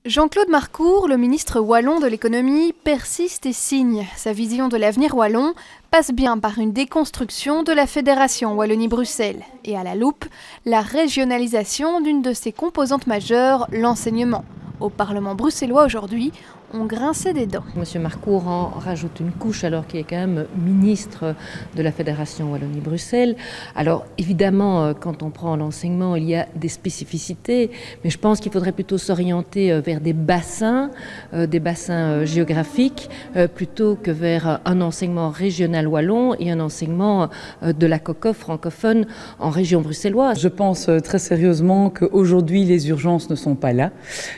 Jean-Claude Marcourt, le ministre wallon de l'économie, persiste et signe. Sa vision de l'avenir wallon passe bien par une déconstruction de la Fédération Wallonie-Bruxelles et à la loupe, la régionalisation d'une de ses composantes majeures, l'enseignement. Au Parlement bruxellois aujourd'hui, on grinçait des dents. Monsieur Marcourt en rajoute une couche alors qu'il est quand même ministre de la Fédération Wallonie-Bruxelles. Alors évidemment, quand on prend l'enseignement, il y a des spécificités, mais je pense qu'il faudrait plutôt s'orienter vers des bassins géographiques, plutôt que vers un enseignement régional wallon et un enseignement de la COCOF francophone en région bruxelloise. Je pense très sérieusement qu'aujourd'hui les urgences ne sont pas là,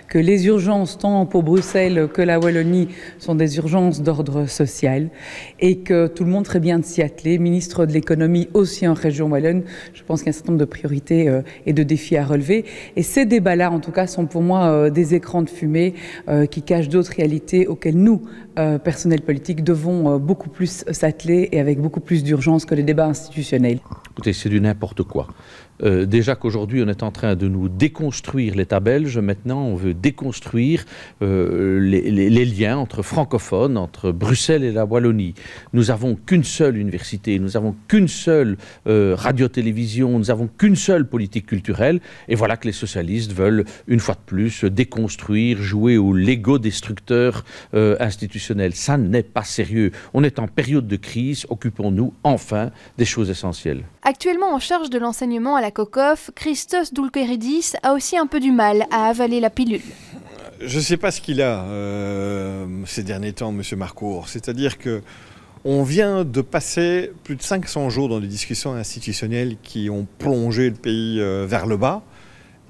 que les urgences tant pour Bruxelles que la Wallonie sont des urgences d'ordre social et que tout le monde ferait bien de s'y atteler. Ministre de l'économie aussi en région wallonne, je pense qu'il y a un certain nombre de priorités et de défis à relever. Et ces débats-là, en tout cas, sont pour moi des écrans de fumée qui cachent d'autres réalités auxquelles nous, personnels politiques, devons beaucoup plus s'atteler et avec beaucoup plus d'urgence que les débats institutionnels. Écoutez, c'est du n'importe quoi. Déjà qu'aujourd'hui on est en train de nous déconstruire l'État belge, maintenant on veut déconstruire les liens entre francophones, entre Bruxelles et la Wallonie. Nous n'avons qu'une seule université, nous n'avons qu'une seule radio-télévision, nous n'avons qu'une seule politique culturelle, et voilà que les socialistes veulent une fois de plus déconstruire, jouer au Lego destructeur institutionnel. Ça n'est pas sérieux. On est en période de crise, occupons-nous enfin des choses essentielles. Actuellement en charge de l'enseignement à la COCOF, Christos Doulkeridis a aussi un peu du mal à avaler la pilule. Je ne sais pas ce qu'il a ces derniers temps, M. Marcourt. C'est-à-dire qu'on vient de passer plus de 500 jours dans des discussions institutionnelles qui ont plongé le pays vers le bas.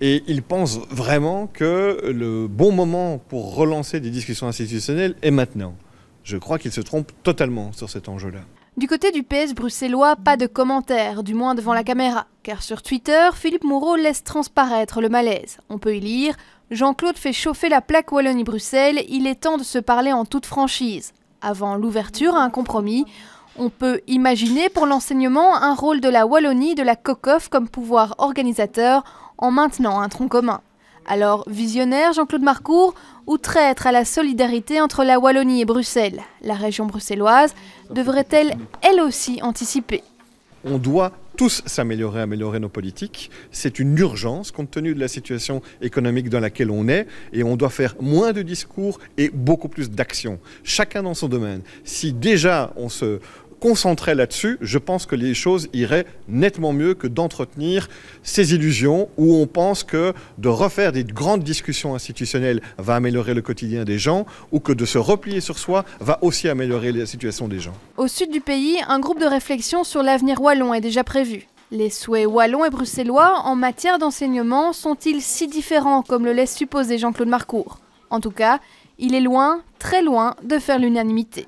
Et il pense vraiment que le bon moment pour relancer des discussions institutionnelles est maintenant. Je crois qu'il se trompe totalement sur cet enjeu-là. Du côté du PS bruxellois, pas de commentaires, du moins devant la caméra. Car sur Twitter, Philippe Moureau laisse transparaître le malaise. On peut y lire « Jean-Claude fait chauffer la plaque Wallonie-Bruxelles, il est temps de se parler en toute franchise ». Avant l'ouverture à un compromis, on peut imaginer pour l'enseignement un rôle de la Wallonie de la COCOF comme pouvoir organisateur en maintenant un tronc commun. Alors, visionnaire Jean-Claude Marcourt ou traître à la solidarité entre la Wallonie et Bruxelles? La région bruxelloise devrait-elle, elle aussi, anticiper? On doit tous s'améliorer, améliorer nos politiques. C'est une urgence compte tenu de la situation économique dans laquelle on est et on doit faire moins de discours et beaucoup plus d'actions. Chacun dans son domaine. Si déjà on se concentrer là-dessus, je pense que les choses iraient nettement mieux que d'entretenir ces illusions où on pense que de refaire des grandes discussions institutionnelles va améliorer le quotidien des gens ou que de se replier sur soi va aussi améliorer la situation des gens. Au sud du pays, un groupe de réflexion sur l'avenir wallon est déjà prévu. Les souhaits wallons et bruxellois en matière d'enseignement sont-ils si différents comme le laisse supposer Jean-Claude Marcourt? En tout cas, il est loin, très loin, de faire l'unanimité.